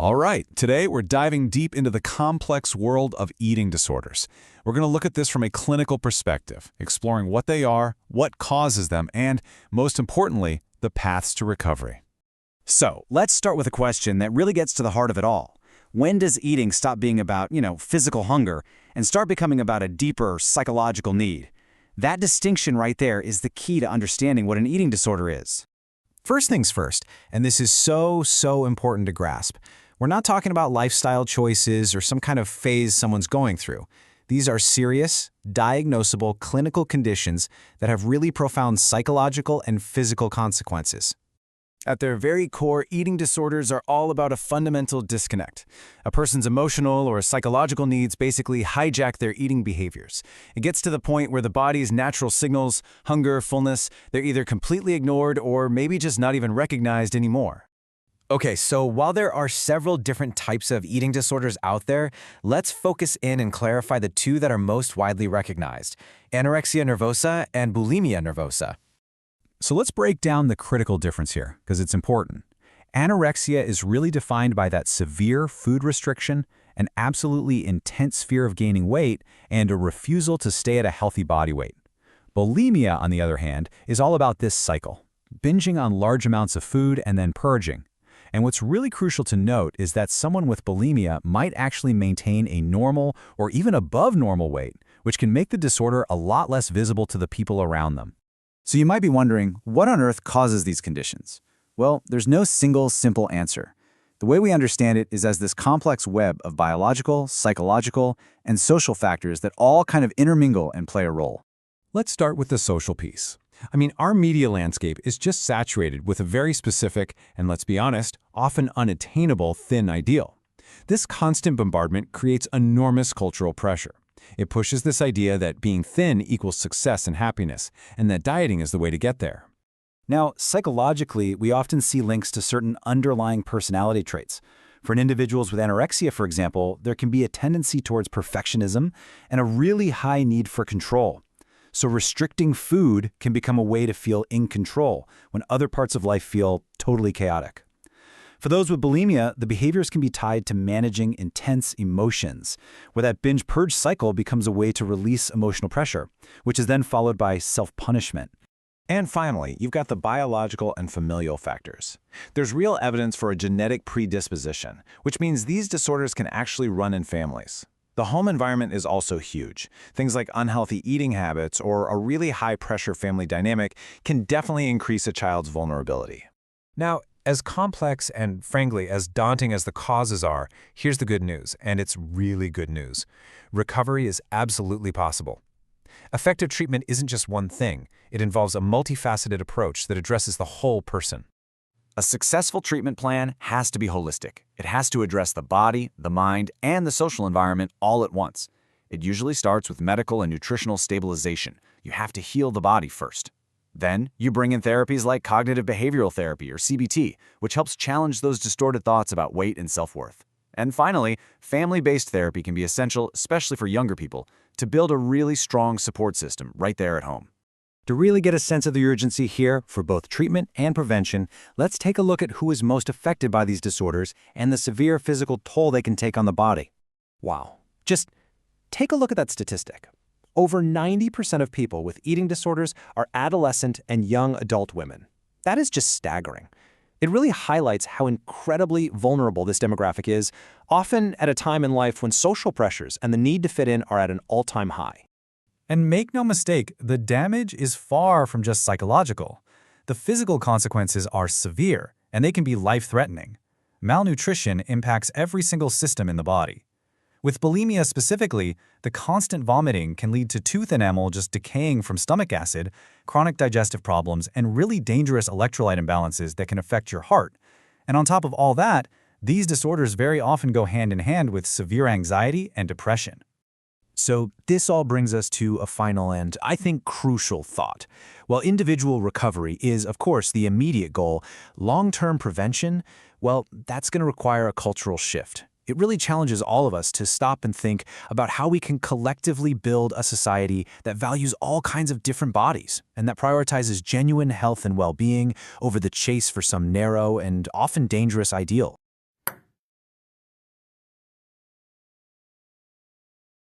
All right, today we're diving deep into the complex world of eating disorders. We're going to look at this from a clinical perspective, exploring what they are, what causes them, and, most importantly, the paths to recovery. So, let's start with a question that really gets to the heart of it all. When does eating stop being about, physical hunger and start becoming about a deeper psychological need? That distinction right there is the key to understanding what an eating disorder is. First things first, and this is so important to grasp. We're not talking about lifestyle choices or some kind of phase someone's going through. These are serious, diagnosable clinical conditions that have really profound psychological and physical consequences. At their very core, eating disorders are all about a fundamental disconnect. A person's emotional or psychological needs basically hijack their eating behaviors. It gets to the point where the body's natural signals, hunger, fullness, they're either completely ignored or maybe just not even recognized anymore. Okay, so while there are several different types of eating disorders out there, let's focus in and clarify the two that are most widely recognized: anorexia nervosa and bulimia nervosa. So let's break down the critical difference here, because it's important. Anorexia is really defined by that severe food restriction, an absolutely intense fear of gaining weight, and a refusal to stay at a healthy body weight. Bulimia, on the other hand, is all about this cycle, binging on large amounts of food and then purging. And what's really crucial to note is that someone with bulimia might actually maintain a normal or even above normal weight, which can make the disorder a lot less visible to the people around them. So you might be wondering, what on earth causes these conditions? Well, there's no single, simple answer. The way we understand it is as this complex web of biological, psychological, and social factors that all kind of intermingle and play a role. Let's start with the social piece. Our media landscape is just saturated with a very specific, and let's be honest, often unattainable thin ideal. This constant bombardment creates enormous cultural pressure. It pushes this idea that being thin equals success and happiness, and that dieting is the way to get there. Now, psychologically, we often see links to certain underlying personality traits. For individuals with anorexia, for example, there can be a tendency towards perfectionism and a really high need for control. So restricting food can become a way to feel in control when other parts of life feel totally chaotic. For those with bulimia, the behaviors can be tied to managing intense emotions, where that binge-purge cycle becomes a way to release emotional pressure, which is then followed by self-punishment. And finally, you've got the biological and familial factors. There's real evidence for a genetic predisposition, which means these disorders can actually run in families. The home environment is also huge. Things like unhealthy eating habits or a really high-pressure family dynamic can definitely increase a child's vulnerability. Now, as complex and, frankly, as daunting as the causes are, here's the good news, and it's really good news. Recovery is absolutely possible. Effective treatment isn't just one thing. It involves a multifaceted approach that addresses the whole person. A successful treatment plan has to be holistic. It has to address the body, the mind, and the social environment all at once. It usually starts with medical and nutritional stabilization. You have to heal the body first. Then, you bring in therapies like cognitive behavioral therapy, or CBT, which helps challenge those distorted thoughts about weight and self-worth. And finally, family-based therapy can be essential, especially for younger people, to build a really strong support system right there at home. To really get a sense of the urgency here for both treatment and prevention, let's take a look at who is most affected by these disorders and the severe physical toll they can take on the body. Wow. Just take a look at that statistic. Over 90% of people with eating disorders are adolescent and young adult women. That is just staggering. It really highlights how incredibly vulnerable this demographic is, often at a time in life when social pressures and the need to fit in are at an all-time high. And make no mistake, the damage is far from just psychological. The physical consequences are severe, and they can be life-threatening. Malnutrition impacts every single system in the body. With bulimia specifically, the constant vomiting can lead to tooth enamel just decaying from stomach acid, chronic digestive problems, and really dangerous electrolyte imbalances that can affect your heart. And on top of all that, these disorders very often go hand in hand with severe anxiety and depression. So this all brings us to a final and, I think, crucial thought. While individual recovery is, of course, the immediate goal, long-term prevention, well, that's going to require a cultural shift. It really challenges all of us to stop and think about how we can collectively build a society that values all kinds of different bodies and that prioritizes genuine health and well-being over the chase for some narrow and often dangerous ideal.